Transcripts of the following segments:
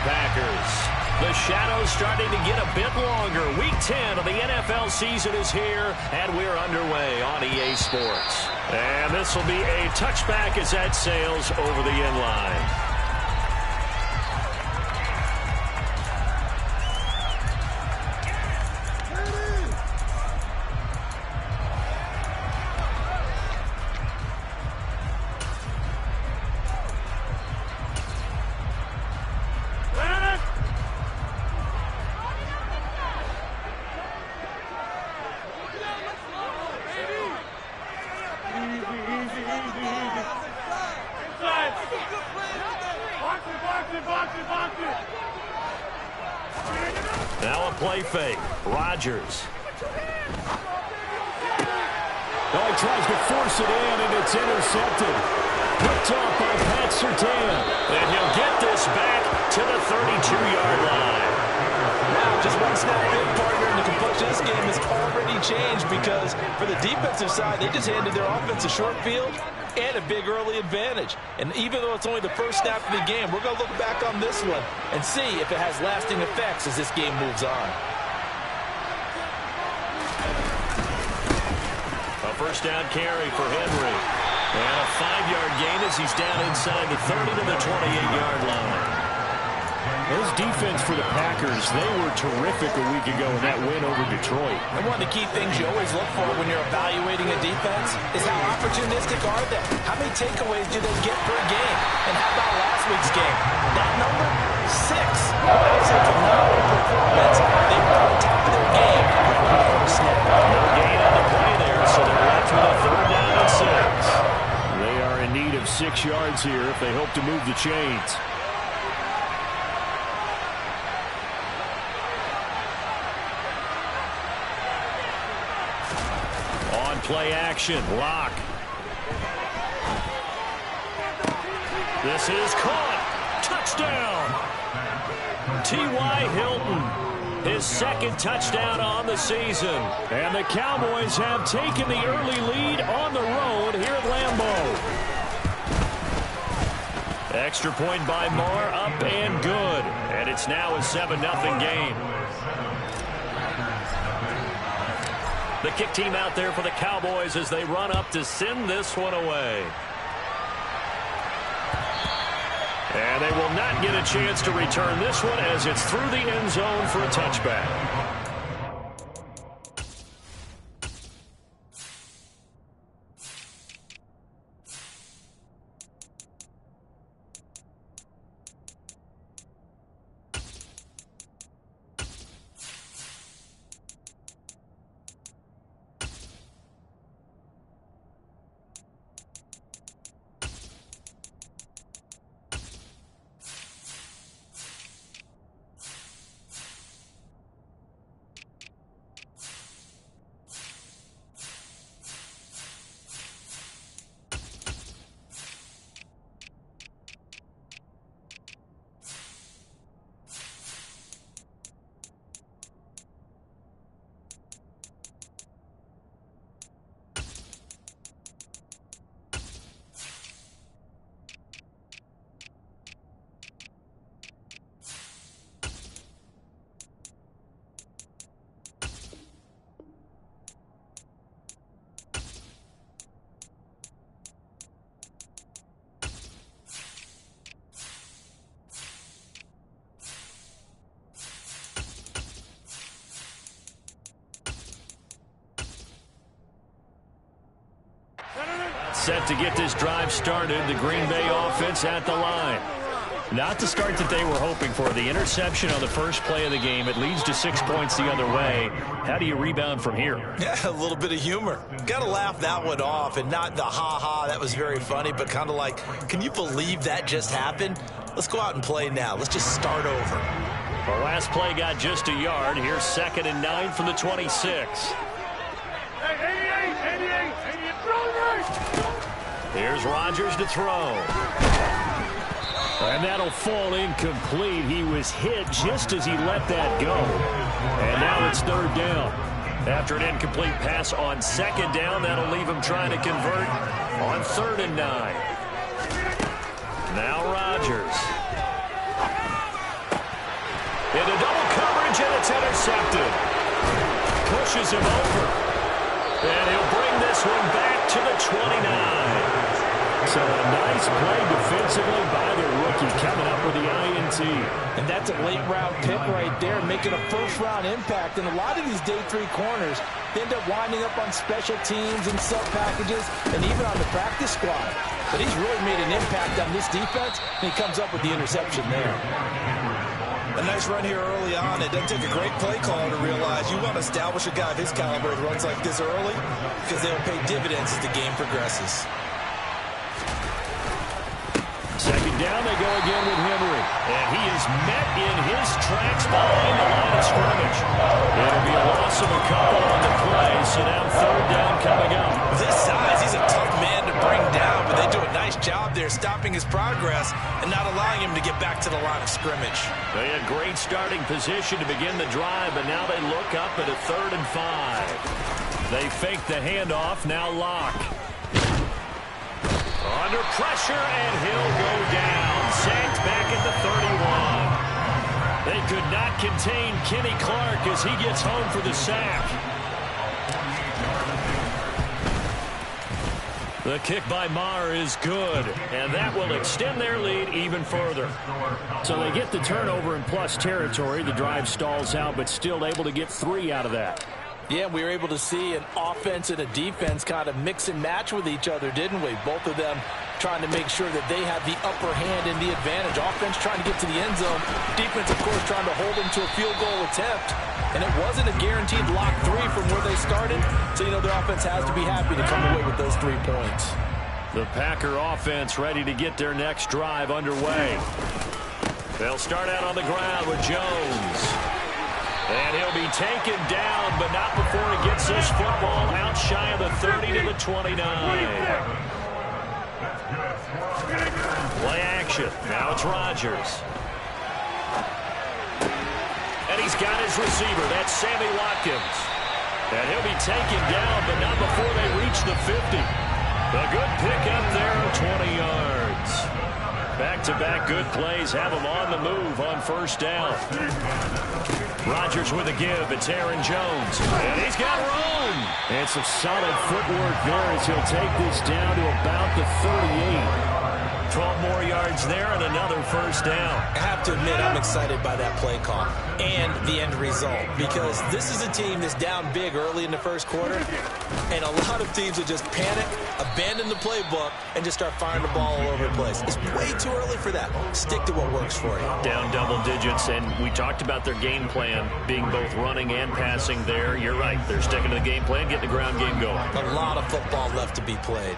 Packers. The shadow's starting to get a bit longer. Week 10 of the NFL season is here, and we're underway on EA Sports. And this will be a touchback as that sails over the end line. Now a play fake. Rodgers. Oh, he tries to force it in, and it's intercepted. Picked off by Pat Surtain. And he'll get this back to the 32-yard line. Wow, just one snap in, partner, and the complexion of this game has already changed because for the defensive side, they just handed their offense a short field and a big early advantage. And even though it's only the first snap of the game, we're going to look back on this one and see if it has lasting effects as this game moves on. A first down carry for Henry. And a 5-yard gain as he's down inside the 30 to the 28-yard line. Those defense for the Packers, they were terrific a week ago in that win over Detroit. And one of the key things you always look for when you're evaluating a defense is how opportunistic are they? How many takeaways do they get per game? And how about last week's game? That number? 6. That's a phenomenal performance. They were on top of their game right on the first snap. No gain on the play there, so they're left with a third down and 6. They are in need of 6 yards here if they hope to move the chains. Play action. Lock. This is caught. Touchdown. T.Y. Hilton. His second touchdown on the season. And the Cowboys have taken the early lead on the road here at Lambeau. Extra point by Moore. Up and good. And it's now a 7-0 game. The kick team out there for the Cowboys as they run up to send this one away. And they will not get a chance to return this one as it's through the end zone for a touchback. Set to get this drive started, the Green Bay offense at the line. Not the start that they were hoping for. The interception on the first play of the game. It leads to 6 points the other way. How do you rebound from here? Yeah, a little bit of humor. Got to laugh that one off, and not the ha-ha, that was very funny, but kind of like, can you believe that just happened? Let's go out and play now. Let's just start over. Our last play got just a yard. Here's 2nd and 9 from the 26. Here's Rodgers to throw. And that'll fall incomplete. He was hit just as he let that go. And now it's 3rd down. After an incomplete pass on 2nd down, that'll leave him trying to convert on 3rd and 9. Now Rodgers. pushes him over. And he'll bring this one back to the 29. So a nice play defensively by the rookie coming up with the INT. And that's a late-round pick right there, making a first-round impact. And a lot of these day 3 corners end up winding up on special teams and sub-packages and even on the practice squad. But he's really made an impact on this defense, and he comes up with the interception there. A nice run here early on. It doesn't take a great play caller to realize you want to establish a guy of his caliber that runs like this early because they'll pay dividends as the game progresses. Second down, they go again with Henry. And he is met in his tracks behind the line of scrimmage. It'll be a loss of a couple on the play, so now third down coming up. With his size, he's a tough man to bring down, but they do a nice job there stopping his progress and not allowing him to get back to the line of scrimmage. They had great starting position to begin the drive, but now they look up at a 3rd and 5. They fake the handoff, now Locke. Under pressure, and he'll go down. Sacked back at the 31. They could not contain Kenny Clark as he gets home for the sack. The kick by Maher is good, and that will extend their lead even further. So they get the turnover in plus territory. The drive stalls out, but still able to get 3 out of that. Yeah, we were able to see an offense and a defense kind of mix and match with each other, didn't we? Both of them trying to make sure that they have the upper hand and the advantage. Offense trying to get to the end zone. Defense, of course, trying to hold them to a field goal attempt. And it wasn't a guaranteed lock 3 from where they started. So, you know, their offense has to be happy to come away with those 3 points. The Packer offense ready to get their next drive underway. They'll start out on the ground with Jones. And he'll be taken down, but not before he gets this football out shy of the 30 to the 29. Play action. Now it's Rodgers. And he's got his receiver. That's Sammy Watkins. And he'll be taken down, but not before they reach the 50. A good pickup there of 20 yards. Back-to-back good plays have him on the move on first down. Rodgers with a give. It's Aaron Jones. And he's got room. And some solid footwork there as he'll take this down to about the 38. 12 more yards there and another first down. I have to admit, I'm excited by that play call and the end result because this is a team that's down big early in the first quarter, and a lot of teams will just panic, abandon the playbook, and just start firing the ball all over the place. It's way too early for that. Stick to what works for you. Down double digits, and we talked about their game plan being both running and passing there. You're right. They're sticking to the game plan, getting the ground game going. A lot of football left to be played.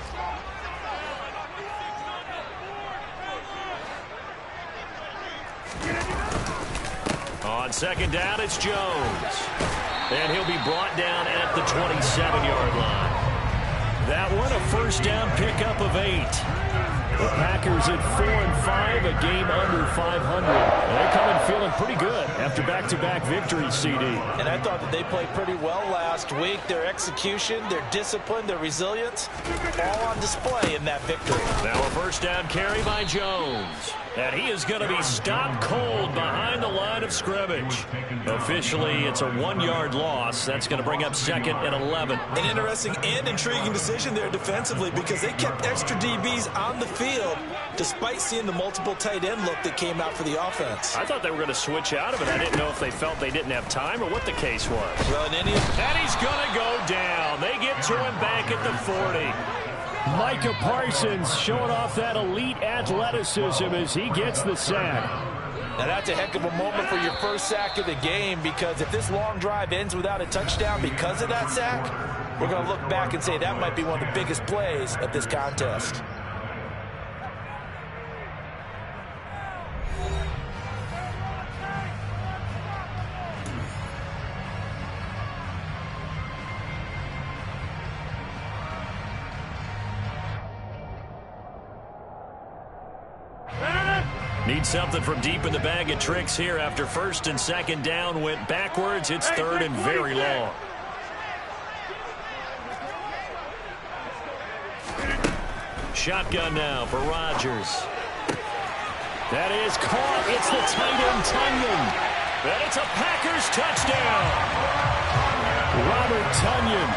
On second down, it's Jones. And he'll be brought down at the 27-yard line. That one, a first down pickup of 8. The Packers at 4-5, a game under 500. They're coming feeling pretty good after back-to-back victories, CD. And I thought that they played pretty well last week. Their execution, their discipline, their resilience, all on display in that victory. Now a first down carry by Jones. And he is going to be stopped cold behind the line of scrimmage. Officially, it's a 1-yard loss. That's going to bring up second and 11. An interesting and intriguing decision there defensively because they kept extra DBs on the field despite seeing the multiple tight end look that came out for the offense. I thought they were going to switch out of it. I didn't know if they felt they didn't have time or what the case was. Well, and he's going to go down. They get to him back at the 40. Micah Parsons showing off that elite athleticism as he gets the sack. Now that's a heck of a moment for your first sack of the game because if this long drive ends without a touchdown because of that sack, we're going to look back and say that might be one of the biggest plays of this contest. Need something from deep in the bag of tricks here after first and second down went backwards. It's third and very long. Shotgun now for Rodgers. That is caught. It's the tight end Tunyon. And it's a Packers touchdown. Robert Tonyan,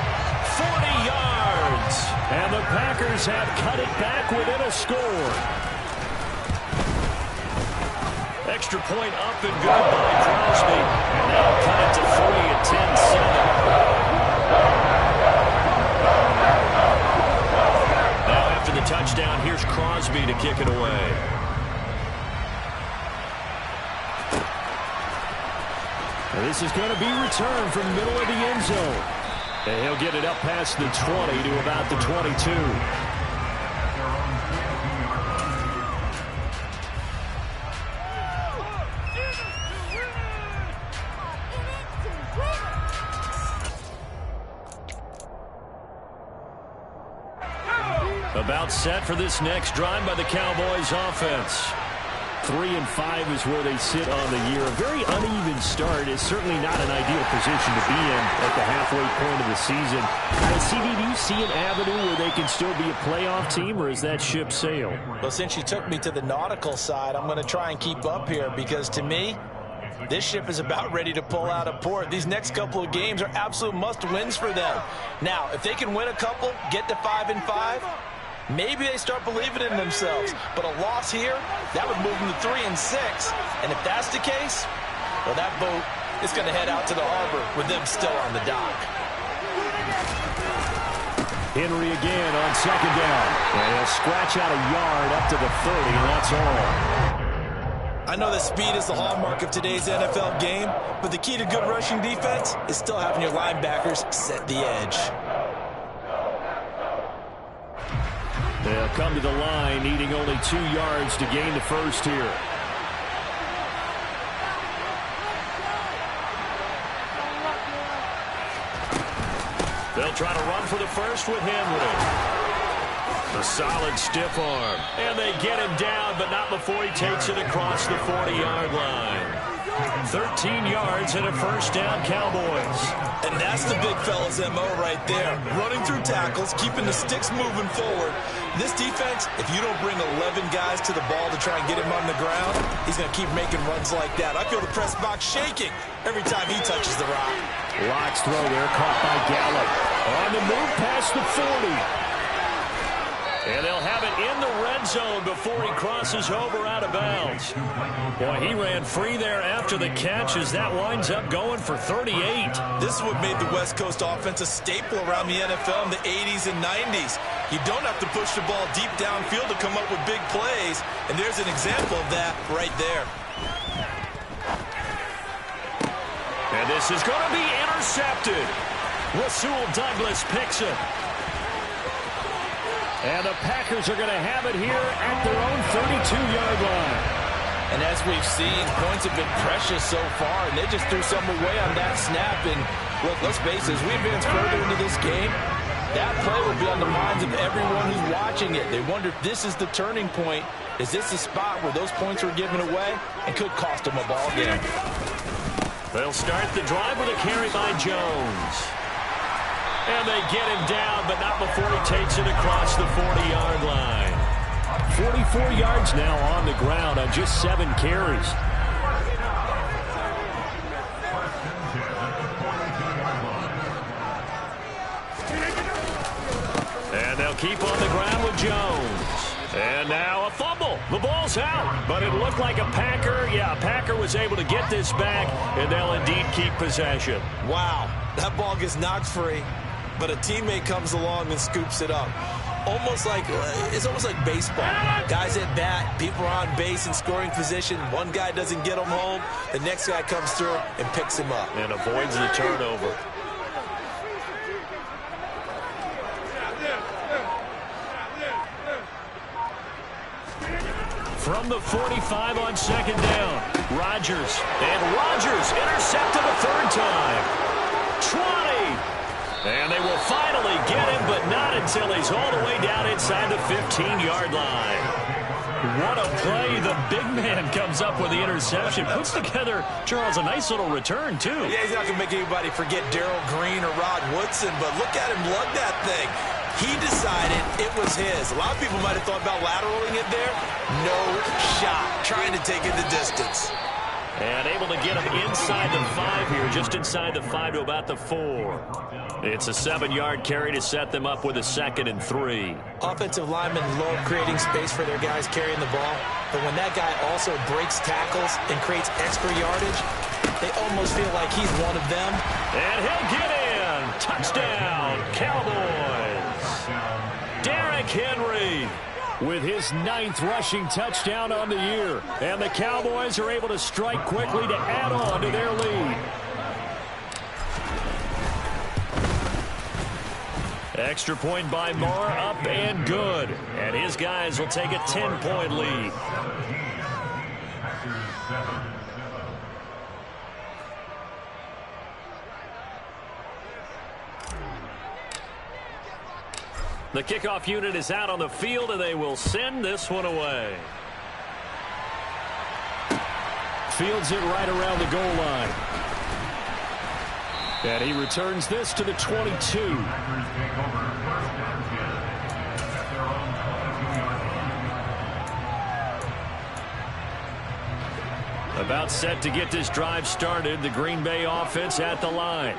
40 yards. And the Packers have cut it back within a score. Extra point up and good by Crosby. And now cut it to 3 at 10-7. Now after the touchdown, here's Crosby to kick it away. This is going to be returned from the middle of the end zone. And he'll get it up past the 20 to about the 22. About set for this next drive by the Cowboys offense. 3-5 is where they sit on the year. A very uneven start is certainly not an ideal position to be in at the halfway point of the season. CD, do you see an avenue where they can still be a playoff team, or is that ship sailed? Well, since you took me to the nautical side, I'm going to try and keep up here because to me, this ship is about ready to pull out of port. These next couple of games are absolute must-wins for them. Now, if they can win a couple, get to 5-5, maybe they start believing in themselves. But a loss here, that would move them to 3-6. And if that's the case, well, that boat is going to head out to the harbor with them still on the dock. Henry again on second down. And he'll scratch out a yard up to the 30, and that's all. I know that speed is the hallmark of today's NFL game, but the key to good rushing defense is still having your linebackers set the edge. They'll come to the line, needing only 2 yards to gain the first here. They'll try to run for the first with Henry. A solid stiff arm. And they get him down, but not before he takes it across the 40-yard line. 13 yards and a first down, Cowboys. And that's the big fella's MO right there. Running through tackles, keeping the sticks moving forward. This defense, if you don't bring 11 guys to the ball to try and get him on the ground, he's going to keep making runs like that. I feel the press box shaking every time he touches the rock. Locke's throw there, caught by Gallup. On the move past the 40. And they'll have it in the red zone before he crosses over out of bounds. Boy, he ran free there after the catch as that winds up going for 38. This is what made the West Coast offense a staple around the NFL in the 80s and 90s. You don't have to push the ball deep downfield to come up with big plays, and there's an example of that right there. And this is going to be intercepted. Rasul Douglas picks it. And the Packers are going to have it here at their own 32-yard line. And as we've seen, points have been precious so far, and they just threw some away on that snap. And look, let's face it, as we advance further into this game, that play will be on the minds of everyone who's watching it. They wonder if this is the turning point. Is this the spot where those points were given away and could cost them a ball game? They'll start the drive with a carry by Jones. And they get him down, but not before he takes it across the 40-yard line. 44 yards now on the ground on just 7 carries. And they'll keep on the ground with Jones. And now a fumble. The ball's out. But it looked like a Packer. Yeah, a Packer was able to get this back, and they'll indeed keep possession. Wow, that ball gets knocked free, but a teammate comes along and scoops it up. It's almost like baseball. Guys at bat, people are on base in scoring position. One guy doesn't get him home. The next guy comes through and picks him up. And avoids the turnover. From the 45 on second down, Rodgers. And Rodgers intercepted a third time. 20. And they will finally get him, but not until he's all the way down inside the 15-yard line. What a play. The big man comes up with the interception. Puts together, Charles, a nice little return, too. Yeah, he's not going to make anybody forget Darrell Green or Rod Woodson, but look at him lug that thing. He decided it was his. A lot of people might have thought about lateraling it there. No shot. Trying to take it the distance. And able to get him inside the 5 here, just inside the 5 to about the 4. It's a 7-yard carry to set them up with a 2nd and 3. Offensive linemen love creating space for their guys carrying the ball, but when that guy also breaks tackles and creates extra yardage, they almost feel like he's one of them. And he'll get in. Touchdown, Cowboys. Derrick Henry with his 9th rushing touchdown on the year. And the Cowboys are able to strike quickly to add on to their lead. Extra point by Moore, up and good. And his guys will take a 10-point lead. The kickoff unit is out on the field, and they will send this one away. Fields it right around the goal line. And he returns this to the 22. About set to get this drive started. The Green Bay offense at the line.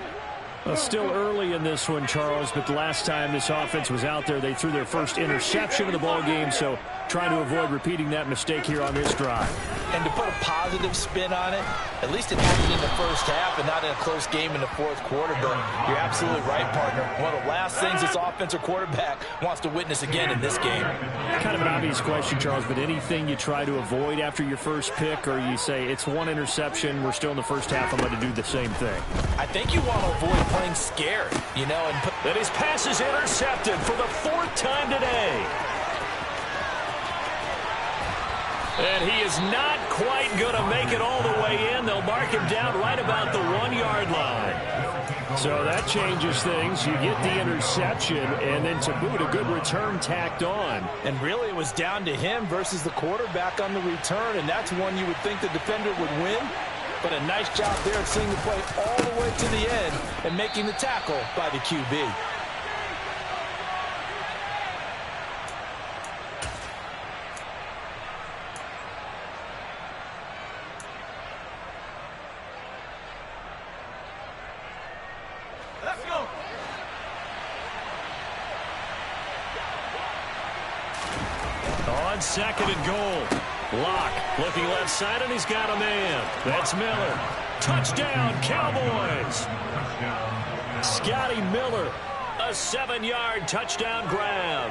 Well, still early in this one, Charles, but the last time this offense was out there, they threw their first interception of the ball game, so trying to avoid repeating that mistake here on this drive. And to put a positive spin on it, at least it happened in the first half and not in a close game in the fourth quarter, but you're absolutely right, partner. One of the last things this offensive quarterback wants to witness again in this game. Kind of an obvious question, Charles, but anything you try to avoid after your first pick, or you say it's one interception, we're still in the first half, I'm going to do the same thing? I think you want to avoid playing scared, you know. And his pass is intercepted for the 4th time today. And he is not quite going to make it all the way in. They'll mark him down right about the 1-yard line. So that changes things. You get the interception, and then to boot, a good return tacked on. And really, it was down to him versus the quarterback on the return, and that's one you would think the defender would win. But a nice job there of seeing the play all the way to the end and making the tackle by the QB. Let's go. On 2nd and goal. Lock looking left side, and he's got a man. That's Miller. Touchdown, Cowboys. Scotty Miller, a 7-yard touchdown grab.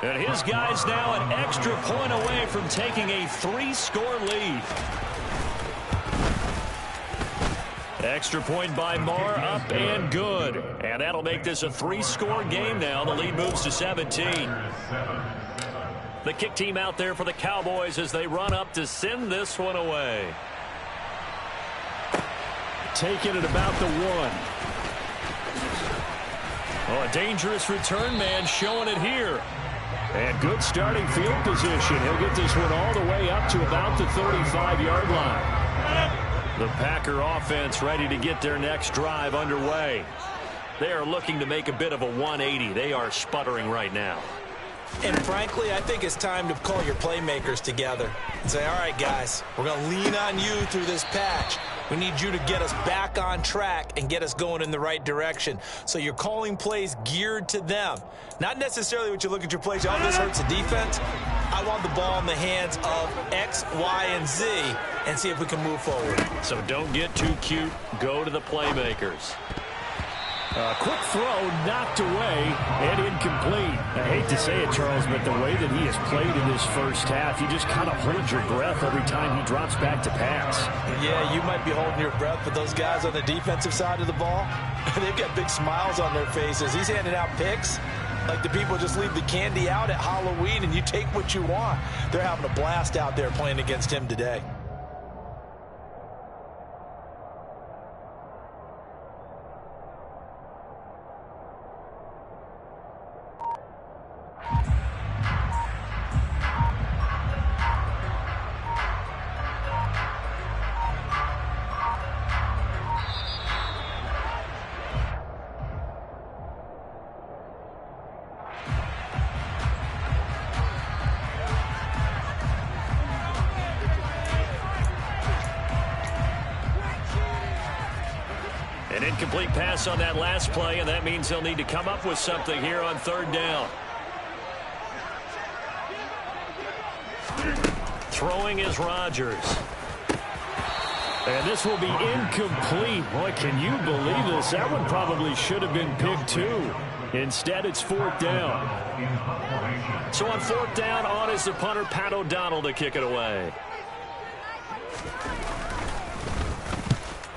And his guys now an extra point away from taking a 3-score lead. Extra point by Moore, up and good. And that'll make this a 3-score game now. The lead moves to 17. The kick team out there for the Cowboys as they run up to send this one away. Taking it about the 1. Oh, a dangerous return man showing it here. And good starting field position. He'll get this one all the way up to about the 35-yard line. The Packer offense ready to get their next drive underway. They are looking to make a bit of a 180. They are sputtering right now. And frankly, I think it's time to call your playmakers together and say, all right, guys, we're going to lean on you through this patch. We need you to get us back on track and get us going in the right direction. So you're calling plays geared to them. Not necessarily what you look at your plays, oh, this hurts the defense. I want the ball in the hands of X, Y, and Z and see if we can move forward. So don't get too cute. Go to the playmakers. Quick throw knocked away and incomplete. I hate to say it, Charles, but the way that he has played in this first half, you just kind of hold your breath every time he drops back to pass. Yeah, you might be holding your breath, but those guys on the defensive side of the ball, they've got big smiles on their faces. He's handing out picks like the people just leave the candy out at Halloween and you take what you want. They're having a blast out there playing against him today. An incomplete pass on that last play, and that means they'll need to come up with something here on third down. Throwing is Rodgers. And this will be incomplete. Boy, can you believe this? That one probably should have been picked too. Instead, it's fourth down. So on fourth down, on is the punter, Pat O'Donnell, to kick it away.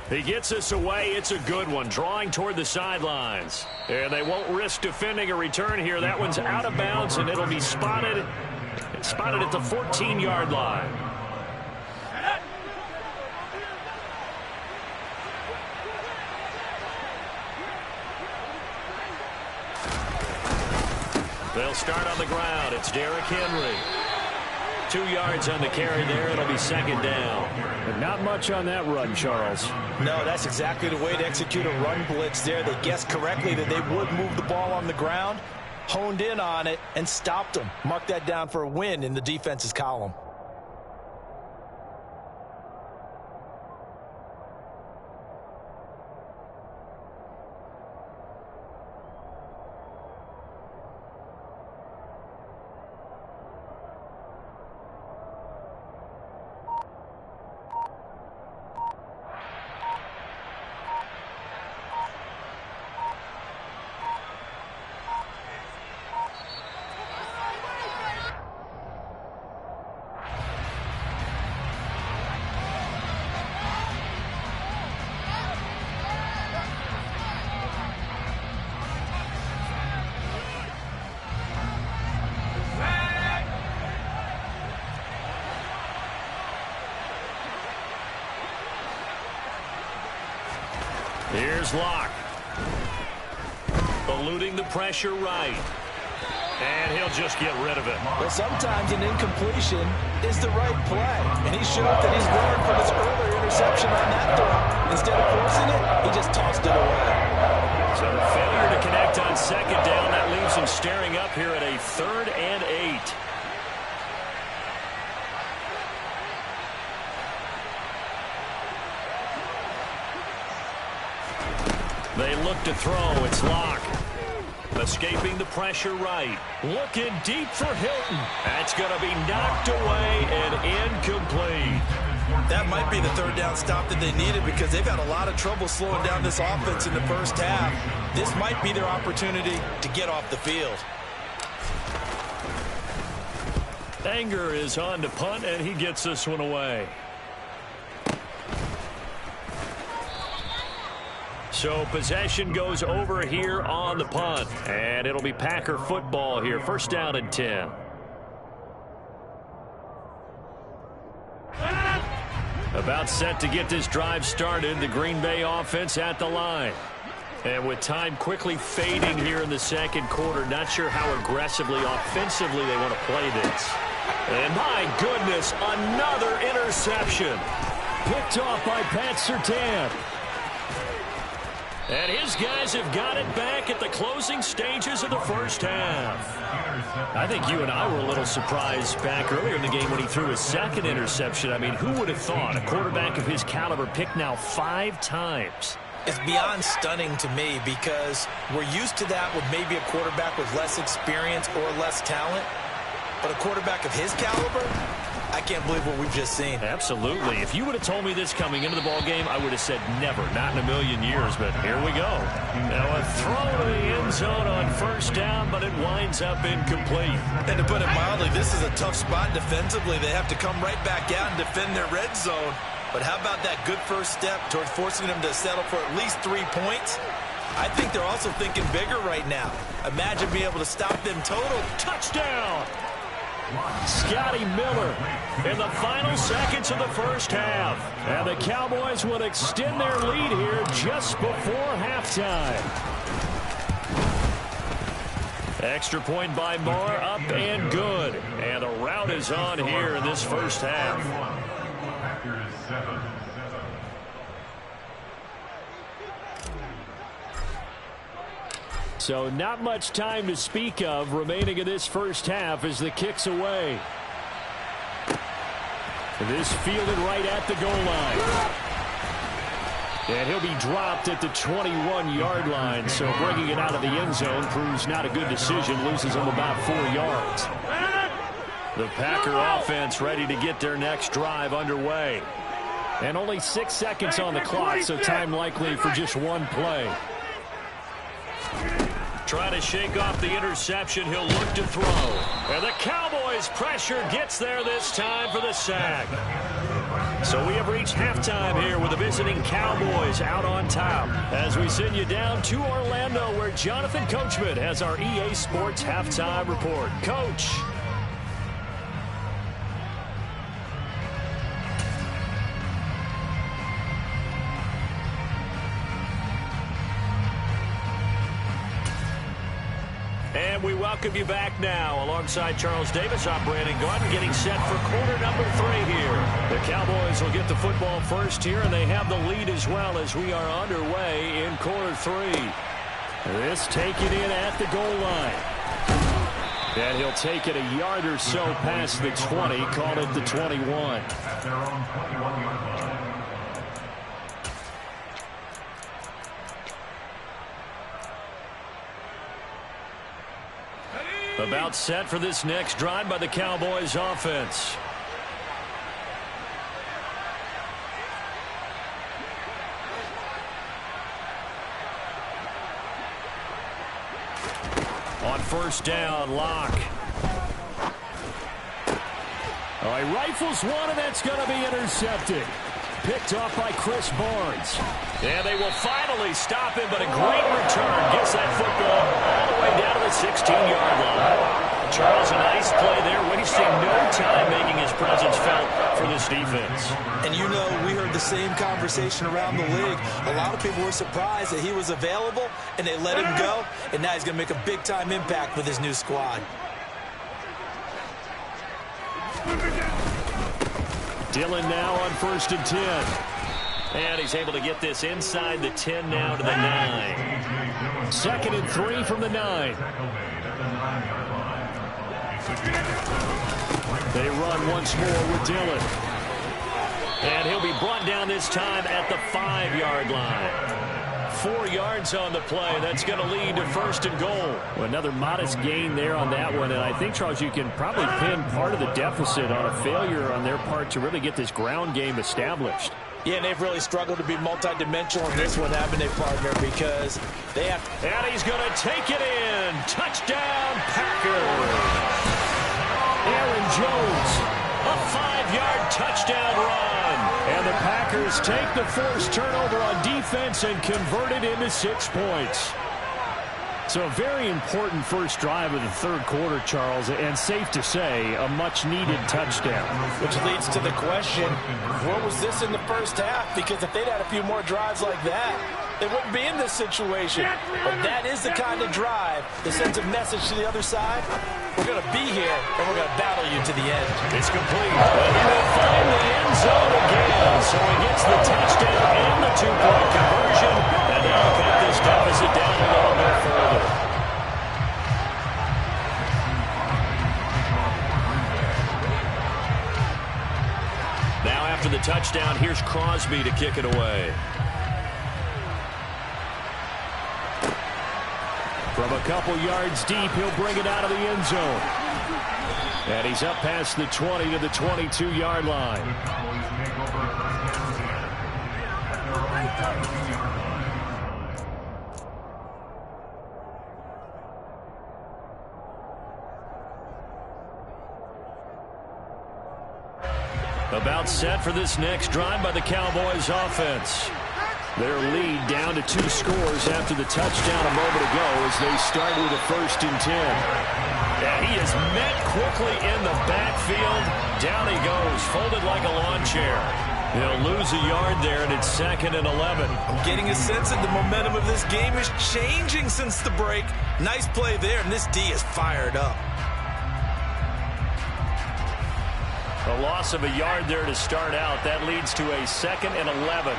He gets us away. It's a good one, drawing toward the sidelines. And they won't risk defending a return here. That one's out of bounds, and it'll be spotted. It's spotted at the 14-yard line. They'll start on the ground. It's Derrick Henry. 2 yards on the carry there. It'll be second down. But not much on that run, Charles. No, that's exactly the way to execute a run blitz there. They guessed correctly that they would move the ball on the ground, honed in on it, and stopped them. Mark that down for a win in the defense's column. Here's Locke. Eluding the pressure right. And he'll just get rid of it. But sometimes an incompletion is the right play. And he showed that he's learned from his earlier interception on that throw. Instead of forcing it, he just tossed it away. So the failure to connect on second down, that leaves him staring up here at a 3rd and 8. They look to throw. It's Locke. Escaping the pressure right. Looking deep for Hilton. That's going to be knocked away and incomplete. That might be the 3rd down stop that they needed because they've had a lot of trouble slowing down this offense in the first half. This might be their opportunity to get off the field. Anger is on to punt, and he gets this one away. So possession goes over here on the punt. And it'll be Packer football here. First down and 10. About set to get this drive started. The Green Bay offense at the line. And with time quickly fading here in the second quarter, not sure how aggressively, offensively they want to play this. And my goodness, another interception. Picked off by Pat Surtain. And his guys have got it back at the closing stages of the first half. I think you and I were a little surprised back earlier in the game when he threw his second interception. I mean, who would have thought a quarterback of his caliber picked now 5 times? It's beyond stunning to me because we're used to that with maybe a quarterback with less experience or less talent. But a quarterback of his caliber, I can't believe what we've just seen. Absolutely. If you would have told me this coming into the ball game, I would have said never, not in a million years. But here we go. Now a throw to the end zone on first down, but it winds up incomplete. And to put it mildly, this is a tough spot defensively. They have to come right back out and defend their red zone. But how about that good first step towards forcing them to settle for at least 3 points? I think they're also thinking bigger right now. Imagine being able to stop them total. Touchdown! Scotty Miller in the final seconds of the first half. And the Cowboys will extend their lead here just before halftime. Extra point by Moore, up and good. And the route is on here in this first half. So not much time to speak of remaining in this first half as the kick's away. This fielded right at the goal line. And he'll be dropped at the 21-yard line. So bringing it out of the end zone proves not a good decision. Loses him about 4 yards. The Packer offense ready to get their next drive underway. And only 6 seconds on the clock, so time likely for just one play. Trying to shake off the interception. He'll look to throw. And the Cowboys' pressure gets there this time for the sack. So we have reached halftime here with the visiting Cowboys out on top. As we send you down to Orlando, where Jonathan Coachman has our EA Sports halftime report. Coach. And we welcome you back now. Alongside Charles Davis, I'm Brandon Gaudin, getting set for quarter number 3 here. The Cowboys will get the football first here, and they have the lead as well as we are underway in quarter 3. This taken in at the goal line. And he'll take it a yard or so past the 20, call it the 21. About set for this next drive by the Cowboys offense. On first down, Locke. He rifles one, and that's going to be intercepted. Picked off by Chris Barnes. And they will finally stop him, but a great return gets that football all the way down to the 16-yard line. Charles, a nice play there, wasting no time making his presence felt for this defense. And you know, we heard the same conversation around the league. A lot of people were surprised that he was available, and they let him go, and now he's going to make a big-time impact with his new squad. Dillon now on 1st and 10. And he's able to get this inside the 10 now to the 9. 2nd and 3 from the 9. They run once more with Dillon. And he'll be brought down this time at the 5-yard line. 4 yards on the play. That's going to lead to 1st and goal. Well, another modest gain there on that one. And I think, Charles, you can probably pin part of the deficit on a failure on their part to really get this ground game established. Yeah, and they've really struggled to be multidimensional in this one, haven't they, partner? Because they have... And he's going to take it in. Touchdown, Packers. Aaron Jones. A 5-yard touchdown run. And the Packers take the forced turnover on defense and convert it into 6 points. So a very important first drive of the 3rd quarter, Charles, and safe to say, a much-needed touchdown. Which leads to the question, what was this in the first half? Because if they'd had a few more drives like that, they wouldn't be in this situation. But that is the kind of drive that sends a message to the other side. We're going to be here, and we're going to battle you to the end. It's complete. And he will find the end zone again. So he gets the touchdown and the 2-point conversion. And now cut this deficit down a little bit further. Now after the touchdown, here's Crosby to kick it away. From a couple yards deep, he'll bring it out of the end zone. And he's up past the 20 to the 22-yard line. About set for this next drive by the Cowboys offense. Their lead down to 2 scores after the touchdown a moment ago as they start with a 1st and 10. And he is met quickly in the backfield. Down he goes, folded like a lawn chair. He'll lose a yard there, and it's 2nd and 11. I'm getting a sense that the momentum of this game is changing since the break. Nice play there, and this D is fired up. A loss of a yard there to start out. That leads to a 2nd and 11.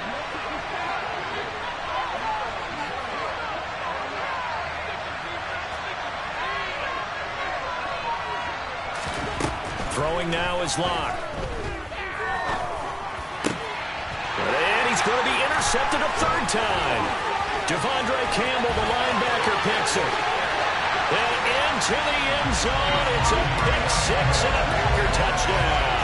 Throwing now is Locke. And he's going to be intercepted. intercepted a third time. Devondre Campbell, the linebacker, picks it. And into the end zone. It's a pick six and a Packer touchdown.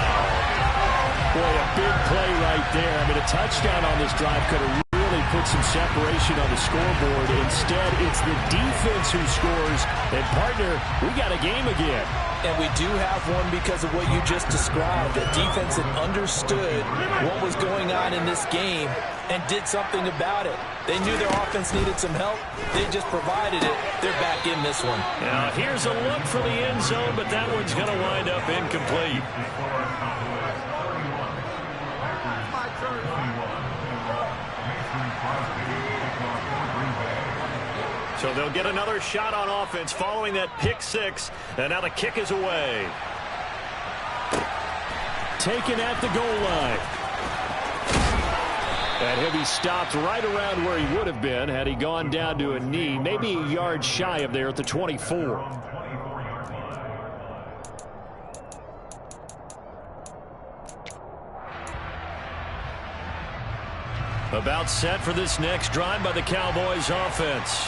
Boy, a big play right there. I mean, a touchdown on this drive could have really put some separation on the scoreboard. Instead, it's the defense who scores. And, partner, we got a game again. And we do have one because of what you just described. The defense that understood what was going on in this game and did something about it. They knew their offense needed some help. They just provided it. They're back in this one. Now, here's a look for the end zone, but that one's going to wind up incomplete. So they'll get another shot on offense following that pick six, and now the kick is away. Taken at the goal line. And he'll be stopped right around where he would have been had he gone down to a knee, maybe a yard shy of there at the 24. About set for this next drive by the Cowboys offense.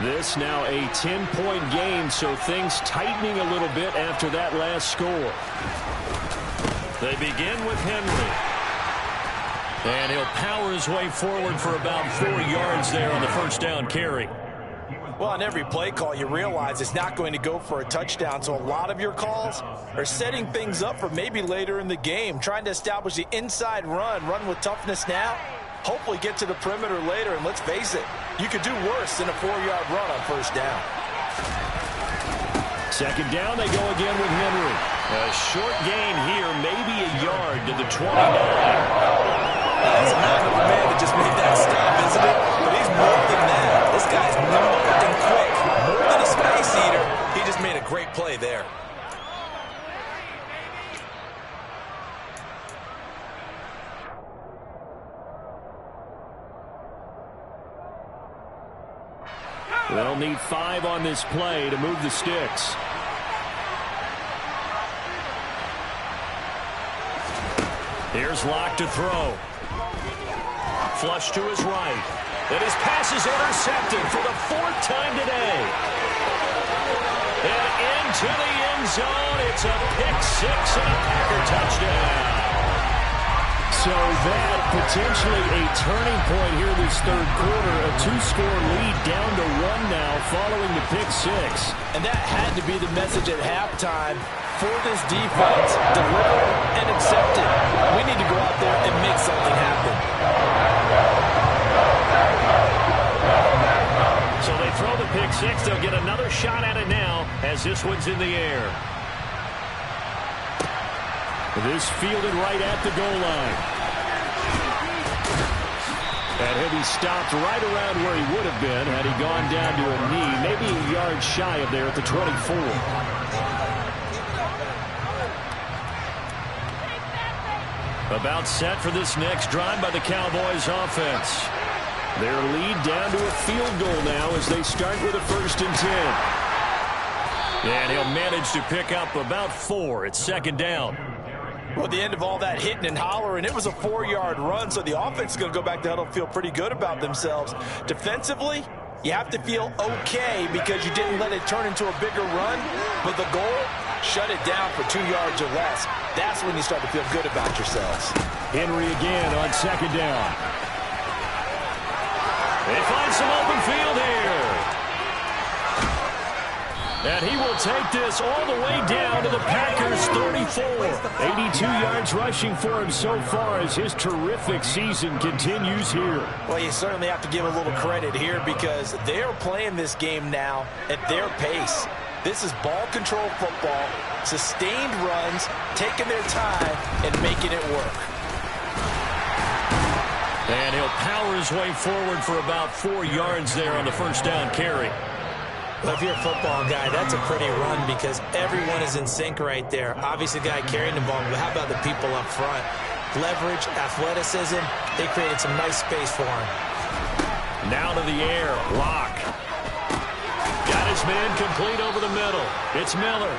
This now a 10-point game, so things tightening a little bit after that last score. They begin with Henry. And he'll power his way forward for about 4 yards there on the first down carry. Well, on every play call, you realize it's not going to go for a touchdown, so a lot of your calls are setting things up for maybe later in the game, trying to establish the inside run with toughness now, hopefully get to the perimeter later, and let's face it, you could do worse than a 4-yard run on first down. Second down, they go again with Henry. A short gain here, maybe a yard to the 29. That's a heck of a man that just made that stop, isn't it? But he's more than that. This guy's nimble and quick. More than a space eater. He just made a great play there. They'll need 5 on this play to move the sticks. Here's Locke to throw. Flush to his right. And his pass is intercepted for the 4th time today. And into the end zone. It's a pick six and a Packer touchdown. So that potentially a turning point here this third quarter. A 2-score lead down to 1 now following the pick six. And that had to be the message at halftime for this defense. Deliver and accept it. We need to go out there and make something happen. So they throw the pick six. They'll get another shot at it now as this one's in the air. This fielded right at the goal line. And he'll be stopped right around where he would have been had he gone down to a knee, maybe a yard shy of there at the 24. About set for this next drive by the Cowboys offense. Their lead down to a field goal now as they start with a 1st and 10. And he'll manage to pick up about 4. It's 2nd down. Well, at the end of all that hitting and hollering, it was a 4-yard run, so the offense is going to go back to huddle and feel pretty good about themselves. Defensively, you have to feel okay because you didn't let it turn into a bigger run, but the goal, shut it down for 2 yards or less. That's when you start to feel good about yourselves. Henry again on 2nd down. They find some open field here. And he will take this all the way down to the Packers' 34. 82 yards rushing for him so far as his terrific season continues here. Well, you certainly have to give a little credit here because they're playing this game now at their pace. This is ball control football, sustained runs, taking their time, and making it work. And he'll power his way forward for about 4 yards there on the 1st down carry. Well, if you're a football guy, that's a pretty run because everyone is in sync right there. Obviously, the guy carrying the ball, but how about the people up front? Leverage, athleticism, they created some nice space for him. Now to the air, Locke. Got his man complete over the middle. It's Miller.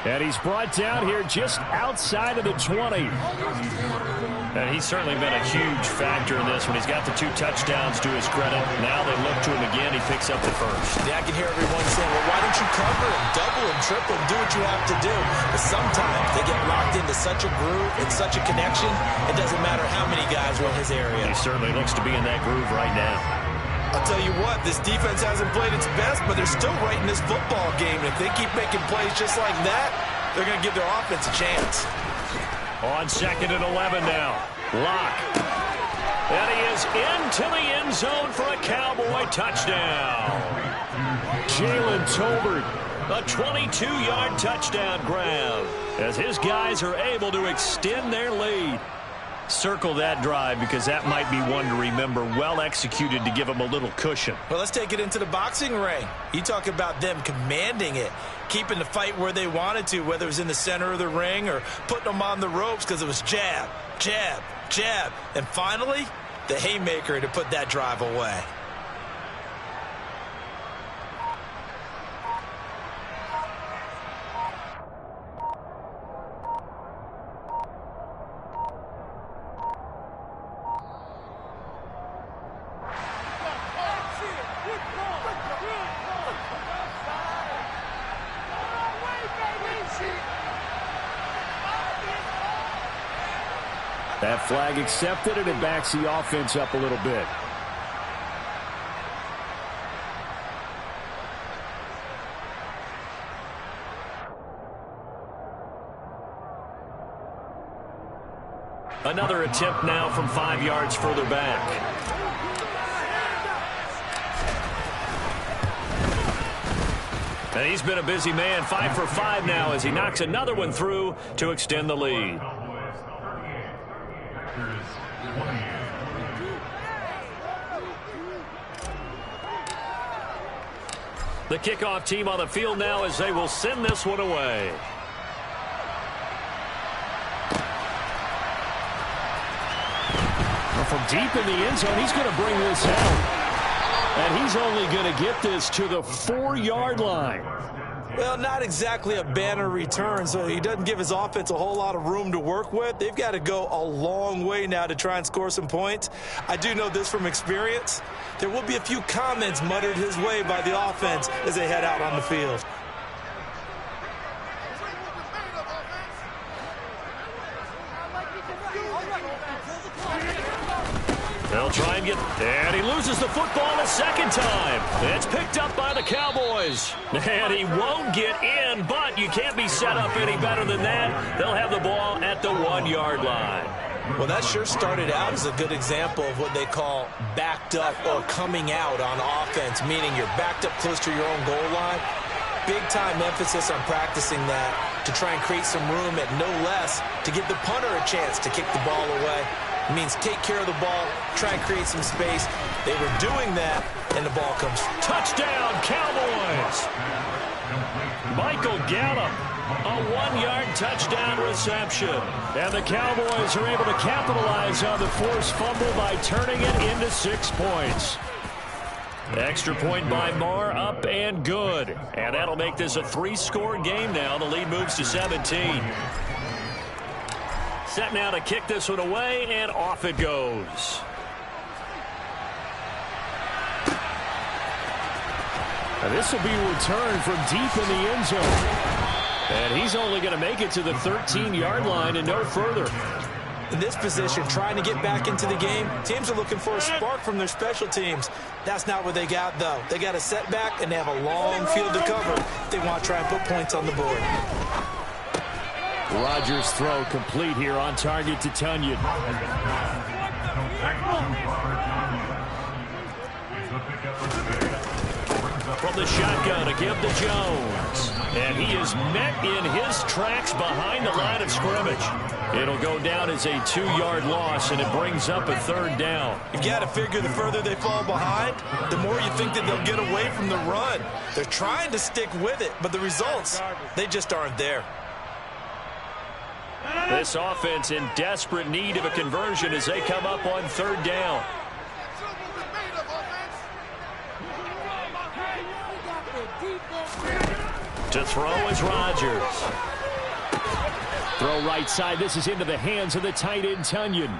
And he's brought down here just outside of the 20. And he's certainly been a huge factor in this when he's got the 2 touchdowns to his credit. Now they look to him again. He picks up the first. Yeah, I can hear everyone saying, well, why don't you cover him, double him, triple him, do what you have to do. But sometimes they get locked into such a groove and such a connection, it doesn't matter how many guys are in his area. He certainly looks to be in that groove right now. I'll tell you what, this defense hasn't played its best, but they're still right in this football game. And if they keep making plays just like that, they're going to give their offense a chance. On 2nd and 11 now. Locke. And he is into the end zone for a Cowboy touchdown. Jalen Tolbert, a 22-yard touchdown grab, as his guys are able to extend their lead. Circle that drive because that might be one to remember. Well executed to give them a little cushion. Well, let's take it into the boxing ring. You talk about them commanding it, keeping the fight where they wanted to, whether it was in the center of the ring or putting them on the ropes because it was jab, jab, jab. And finally, the haymaker to put that drive away. That flag accepted, and it backs the offense up a little bit. Another attempt now from 5 yards further back. And he's been a busy man, 5 for 5 now as he knocks another one through to extend the lead. The kickoff team on the field now as they will send this one away. Well, from deep in the end zone, he's going to bring this out. And he's only going to get this to the 4-yard line. Well, not exactly a banner return, so he doesn't give his offense a whole lot of room to work with. They've got to go a long way now to try and score some points. I do know this from experience. There will be a few comments muttered his way by the offense as they head out on the field. They'll try and get, and he loses the football a second time. It's picked up by the Cowboys. And he won't get in, but you can't be set up any better than that. They'll have the ball at the 1-yard line. Well, that sure started out as a good example of what they call backed up or coming out on offense, meaning you're backed up close to your own goal line. Big-time emphasis on practicing that to try and create some room at no less to give the punter a chance to kick the ball away. It means take care of the ball, try and create some space. They were doing that, and the ball comes. Touchdown, Cowboys! Michael Gallup, a 1-yard touchdown reception. And the Cowboys are able to capitalize on the forced fumble by turning it into 6 points. Extra point by Marr, up and good. And that'll make this a 3-score game now. The lead moves to 17. Set now to kick this one away, and off it goes. And this will be returned from deep in the end zone. And he's only going to make it to the 13-yard line and no further. In this position, trying to get back into the game, teams are looking for a spark from their special teams. That's not what they got, though. They got a setback, and they have a long field to cover. They want to try and put points on the board. Rodgers' throw complete here, on target to Tunyon. From the shotgun to give to Jones. And he is met in his tracks behind the line of scrimmage. It'll go down as a 2-yard loss, and it brings up a 3rd down. You've got to figure the further they fall behind, the more you think that they'll get away from the run. They're trying to stick with it, but the results, they just aren't there. This offense in desperate need of a conversion as they come up on 3rd down. To throw is Rodgers. Throw right side. This is into the hands of the tight end, Tonyan.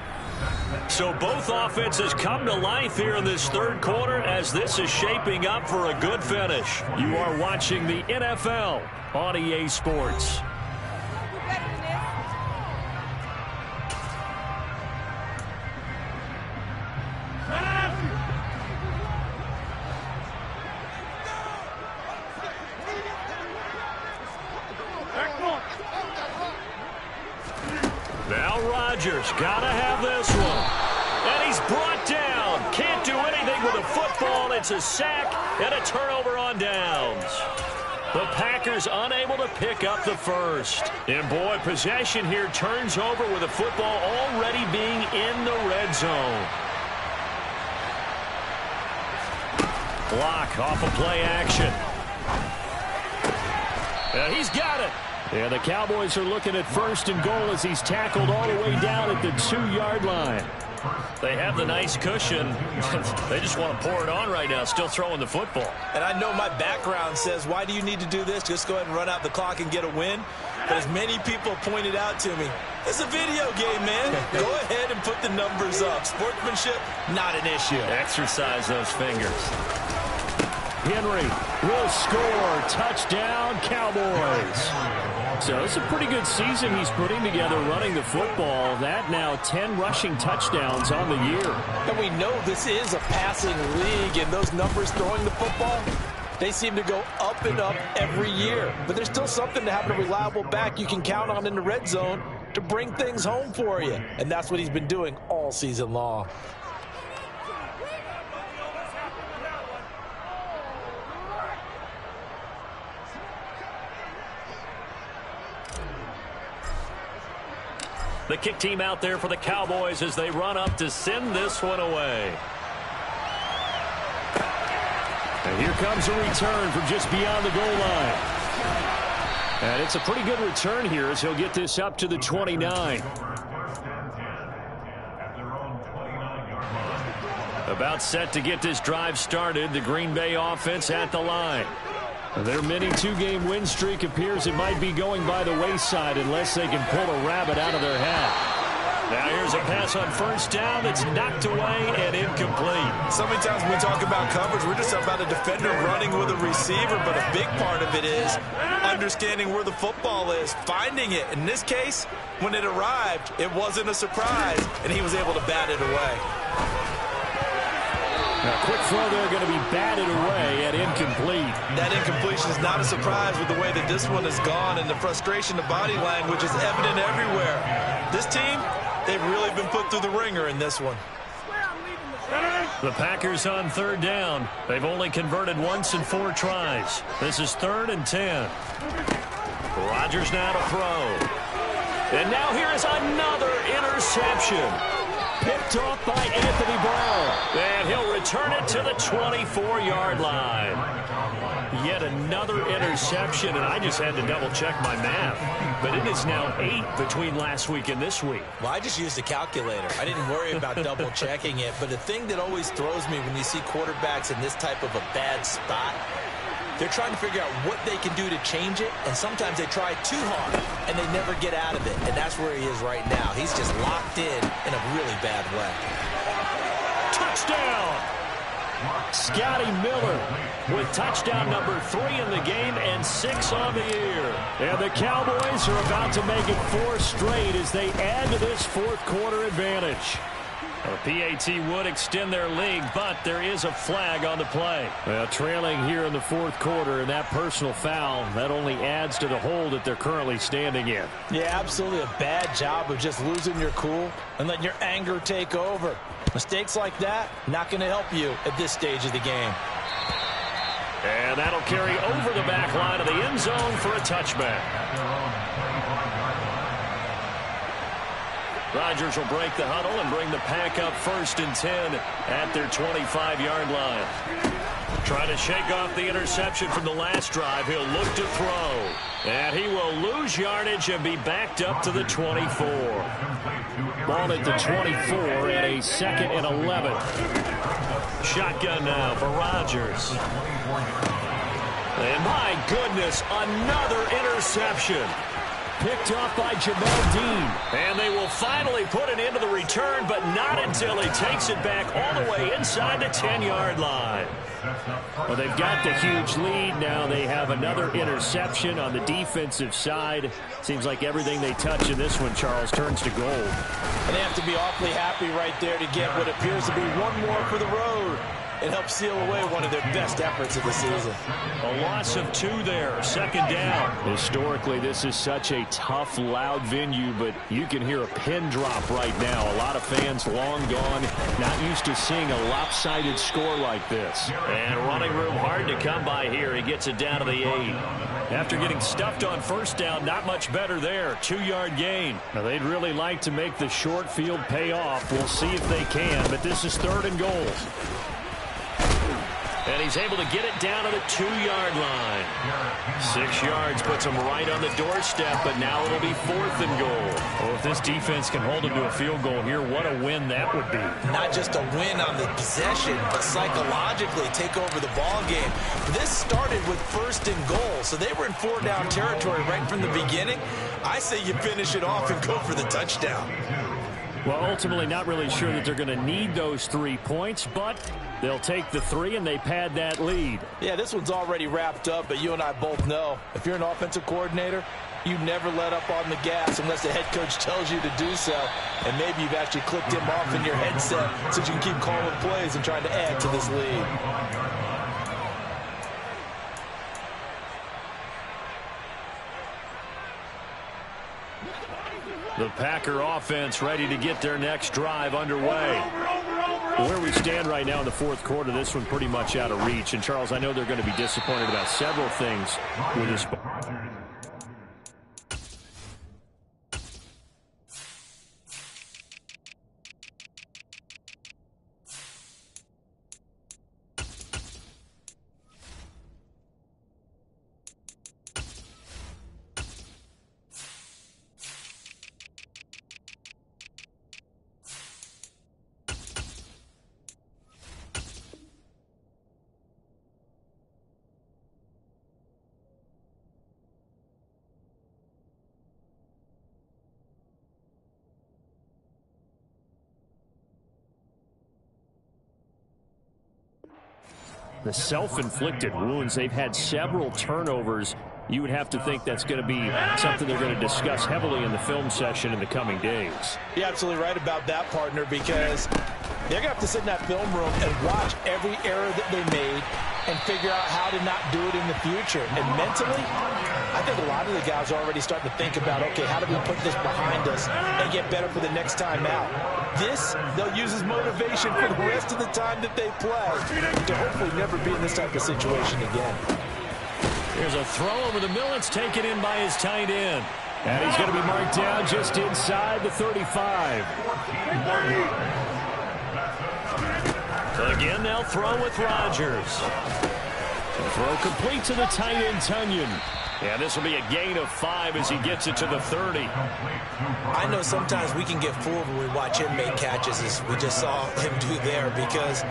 So both offenses come to life here in this third quarter as this is shaping up for a good finish. You are watching the NFL on EA Sports. Now Rodgers gotta have this one. And he's brought down. Can't do anything with a football. It's a sack and a turnover on downs. The Packers unable to pick up the first. And boy, possession here turns over with the football already being in the red zone. Block off of play action. And he's got it. And the Cowboys are looking at first and goal as he's tackled all the way down at the 2-yard line. They have the nice cushion. They just want to pour it on right now, still throwing the football. And I know my background says, why do you need to do this? Just go ahead and run out the clock and get a win. But as many people pointed out to me, it's a video game, man. Go ahead and put the numbers up. Sportsmanship, not an issue. Exercise those fingers. Henry will score. Touchdown, Cowboys. So it's a pretty good season he's putting together running the football. That now 10 rushing touchdowns on the year. And we know this is a passing league, and those numbers throwing the football, they seem to go up and up every year. But there's still something to having a reliable back you can count on in the red zone to bring things home for you. And that's what he's been doing all season long. The kick team out there for the Cowboys as they run up to send this one away. And here comes a return from just beyond the goal line. And it's a pretty good return here as he'll get this up to the 29. About set to get this drive started. The Green Bay offense at the line. Their mini 2-game win streak appears it might be going by the wayside unless they can pull a rabbit out of their hat. Now here's a pass on first down that's knocked away and incomplete. So many times when we talk about coverage, we're just about a defender running with a receiver, but a big part of it is understanding where the football is, finding it. In this case, when it arrived, it wasn't a surprise, and he was able to bat it away. Now, quick throw there going to be batted away and incomplete. That incompletion is not a surprise with the way that this one has gone, and the frustration of body language is evident everywhere. This team, they've really been put through the ringer in this one. The Packers on third down. They've only converted once in 4 tries. This is 3rd and 10. Rodgers now to throw. And now here is another interception. Picked off by Anthony Brown. And he'll return it to the 24-yard line. Yet another interception, and I just had to double-check my math. But it is now 8 between last week and this week. Well, I just used a calculator. I didn't worry about double-checking it. But the thing that always throws me when you see quarterbacks in this type of a bad spot, they're trying to figure out what they can do to change it, and sometimes they try too hard, and they never get out of it. And that's where he is right now. He's just locked in a really bad way. Touchdown! Scotty Miller with touchdown number 3 in the game and 6 on the year. And the Cowboys are about to make it 4 straight as they add to this fourth quarter advantage. A PAT would extend their lead, but there is a flag on the play. Well, trailing here in the fourth quarter, and that personal foul, that only adds to the hole that they're currently standing in. Yeah, absolutely a bad job of just losing your cool and letting your anger take over. Mistakes like that, not going to help you at this stage of the game. And that'll carry over the back line of the end zone for a touchback. Rodgers will break the huddle and bring the pack up 1st and 10 at their 25-yard line. Trying to shake off the interception from the last drive. He'll look to throw. And he will lose yardage and be backed up to the 24. Ball at the 24 at a 2nd and 11. Shotgun now for Rodgers. And my goodness, another interception. Picked off by Jamel Dean. And they will finally put an end to the return, but not until he takes it back all the way inside the 10-yard line. Well, they've got the huge lead. Now they have another interception on the defensive side. Seems like everything they touch in this one, Charles, turns to gold. And they have to be awfully happy right there to get what appears to be one more for the road. It helps seal away one of their best efforts of the season. A loss of 2 there, second down. Historically, this is such a tough, loud venue, but you can hear a pin drop right now. A lot of fans long gone, not used to seeing a lopsided score like this. And running room hard to come by here. He gets it down to the 8. After getting stuffed on first down, not much better there. 2-yard gain. Now, they'd really like to make the short field pay off. We'll see if they can, but this is 3rd and goal. And he's able to get it down to the 2-yard line. 6 yards puts him right on the doorstep, but now it'll be 4th and goal. Well, if this defense can hold him to a field goal here, what a win that would be. Not just a win on the possession, but psychologically take over the ball game. This started with 1st and goal, so they were in 4-down territory right from the beginning. I say you finish it off and go for the touchdown. Well, ultimately not really sure that they're going to need those 3 points, but they'll take the 3 and they pad that lead. Yeah, this one's already wrapped up, but you and I both know if you're an offensive coordinator, you never let up on the gas unless the head coach tells you to do so. And maybe you've actually clicked him off in your headset so you can keep calling plays and trying to add to this lead. The Packer offense ready to get their next drive underway. Where we stand right now in the 4th quarter, this one pretty much out of reach. And, Charles, I know they're going to be disappointed about several things with this. The self-inflicted wounds. They've had several turnovers. You would have to think that's going to be something they're going to discuss heavily in the film session in the coming days. You're absolutely right about that, partner, because they're going to have to sit in that film room and watch every error that they made and figure out how to not do it in the future. And mentally, I think a lot of the guys are already starting to think about, okay, how do we put this behind us and get better for the next time out? This, they'll use as motivation for the rest of the time that they play to hopefully never be in this type of situation again. Here's a throw over the middle. It's taken in by his tight end. And he's going to be marked down just inside the 35. Again, they'll throw with Rodgers. The throw complete to the tight end, Tunyon. And this will be a gain of 5 as he gets it to the 30. I know sometimes we can get fooled when we watch him make catches, as we just saw him do there, because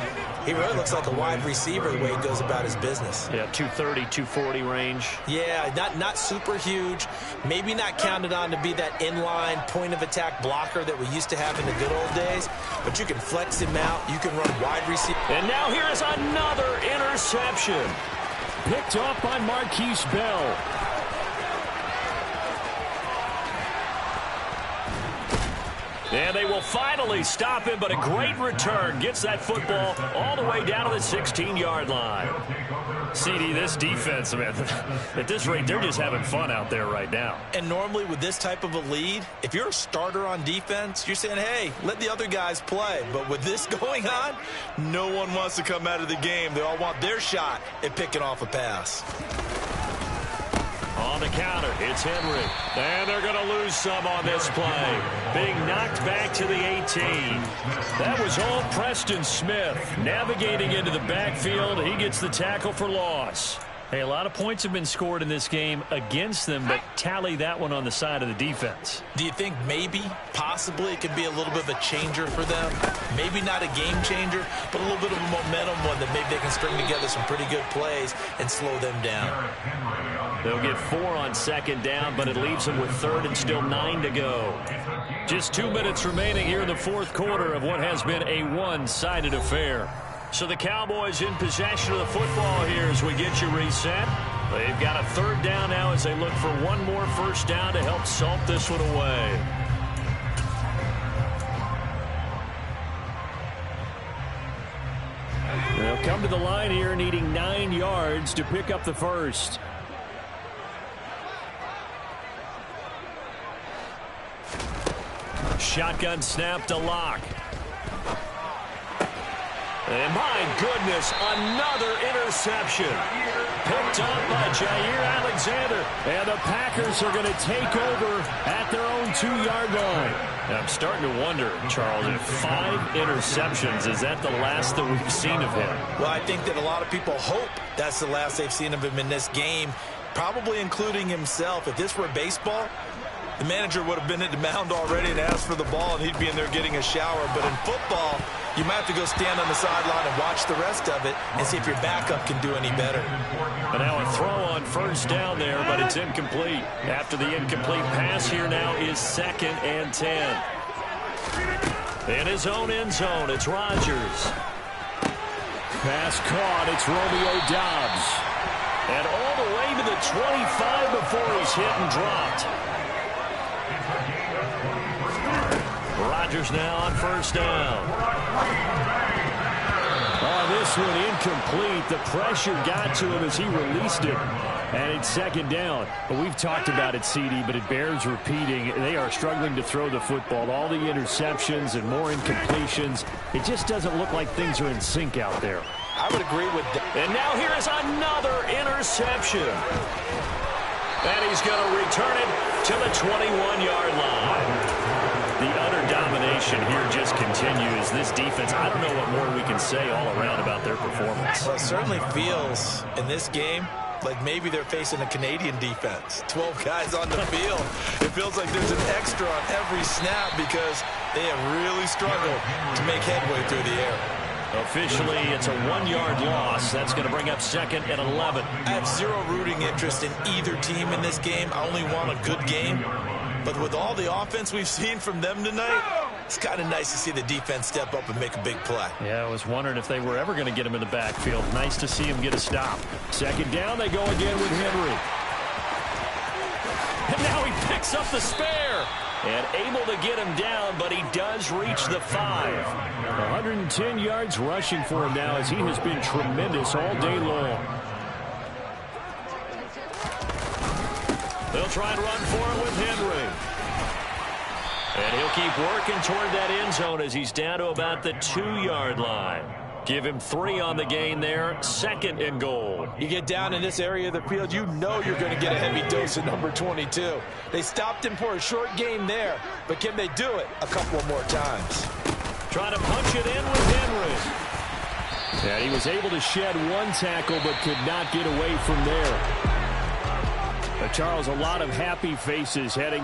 he really looks like a wide receiver the way he goes about his business. Yeah, 230, 240 range. Yeah, not super huge. Maybe not counted on to be that inline point-of-attack blocker that we used to have in the good old days, but you can flex him out. You can run wide receiver. And now here is another interception. Picked off by Marquise Bell. And they will finally stop him, but a great return gets that football all the way down to the 16-yard line. CD, this defense, man, at this rate, they're just having fun out there right now. And normally with this type of a lead, if you're a starter on defense, you're saying, hey, let the other guys play. But with this going on, no one wants to come out of the game. They all want their shot at picking off a pass. On the counter, it's Henry. And they're going to lose some on this play. Being knocked back to the 18. That was all Preston Smith. Navigating into the backfield, he gets the tackle for loss. Hey, a lot of points have been scored in this game against them, but tally that one on the side of the defense. Do you think maybe, possibly, it could be a little bit of a changer for them? Maybe not a game changer, but a little bit of a momentum one that maybe they can string together some pretty good plays and slow them down. They'll get 4 on second down, but it leaves them with third and still 9 to go. Just 2 minutes remaining here in the fourth quarter of what has been a one-sided affair. So the Cowboys in possession of the football here as we get you reset. They've got a third down now as they look for one more first down to help salt this one away. They'll come to the line here needing 9 yards to pick up the first. Shotgun snap to Locke. And my goodness, another interception. Picked up by Jair Alexander. And the Packers are going to take over at their own 2-yard line. And I'm starting to wonder, Charles, if 5 interceptions, is that the last that we've seen of him? Well, I think that a lot of people hope that's the last they've seen of him in this game, probably including himself. If this were baseball, the manager would have been at the mound already and asked for the ball, and he'd be in there getting a shower. But in football, you might have to go stand on the sideline and watch the rest of it and see if your backup can do any better. And now a throw on first down there, but it's incomplete. After the incomplete pass, here now is 2nd and 10. In his own end zone, it's Rodgers. Pass caught, it's Romeo Doubs. And all the way to the 25 before he's hit and dropped. Rodgers now on first down. Oh, this one incomplete. The pressure got to him as he released it. And it's 2nd down. But we've talked about it, CD, but it bears repeating. They are struggling to throw the football. All the interceptions and more incompletions. It just doesn't look like things are in sync out there. I would agree with that. And now here is another interception. And he's going to return it to the 21-yard line. The utter domination here just continues. This defense, I don't know what more we can say all around about their performance. Well, it certainly feels in this game like maybe they're facing a Canadian defense. 12 guys on the field. It feels like there's an extra on every snap because they have really struggled to make headway through the air. Officially, it's a 1-yard loss. That's going to bring up 2nd and 11. I have zero rooting interest in either team in this game. I only want a good game. But with all the offense we've seen from them tonight, it's kind of nice to see the defense step up and make a big play. Yeah, I was wondering if they were ever going to get him in the backfield. Nice to see him get a stop. 2nd down, they go again with Henry. And now he picks up the spare. And able to get him down, but he does reach the 5. 110 yards rushing for him now as he has been tremendous all day long. They'll try and run for it with Henry. And he'll keep working toward that end zone as he's down to about the 2-yard line. Give him 3 on the gain there. 2nd and goal. You get down in this area of the field, you know you're going to get a heavy dose of number 22. They stopped him for a short game there, but can they do it a couple more times? Trying to punch it in with Henry. And he was able to shed 1 tackle but could not get away from there. Charles, a lot of happy faces heading